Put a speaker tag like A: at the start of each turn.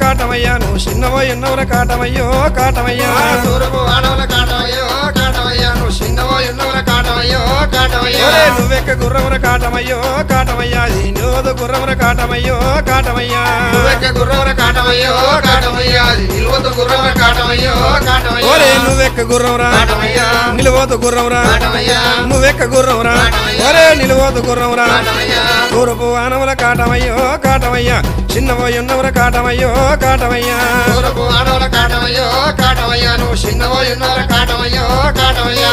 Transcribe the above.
A: కాటమయ్యా నువ్వు చిన్నవో ఎన్నవర కాటమయ్యో కాటమయ్యా
B: తూర్పు వాడవల కాటమయ్యో కాటమయ్యా నువ్వు చిన్నవో ఎన్నవర కాటమయ్యో కాటమయ్యా
A: నువ్వెక్క గుర్రవర కాటమయ్యో కాటమయ్యా నిలువదు గుర్రవర కాటమయ్యో కాటమయ్యా
B: నువ్వెక్క గుర్రవర కాటమయ్యో కాటమయ్యా నిలువదు గుర్రవర కాటమయ్యో కాటమయ్యా
A: నువ్వెక్క గుర్రవరా
B: కాటమయ్యా
A: నిలువదు గుర్రవరా
B: కాటమయ్యా
A: నువ్వెక్క గుర్రవరా నిలువదు గుర్రవరా
B: కాటమయ్యా
A: తూర్పు వానవల కాటమయ్యో కాటమయ్యా చిన్నవో ఎన్నవర కాటమయ్యో కాటమయ్యా
B: తూర్పు వాడవల కాటమయ్యో కాటమయ్యా నువ్వు చిన్నవో ఎన్నవర కాటమయ్యో కాటమయ్యా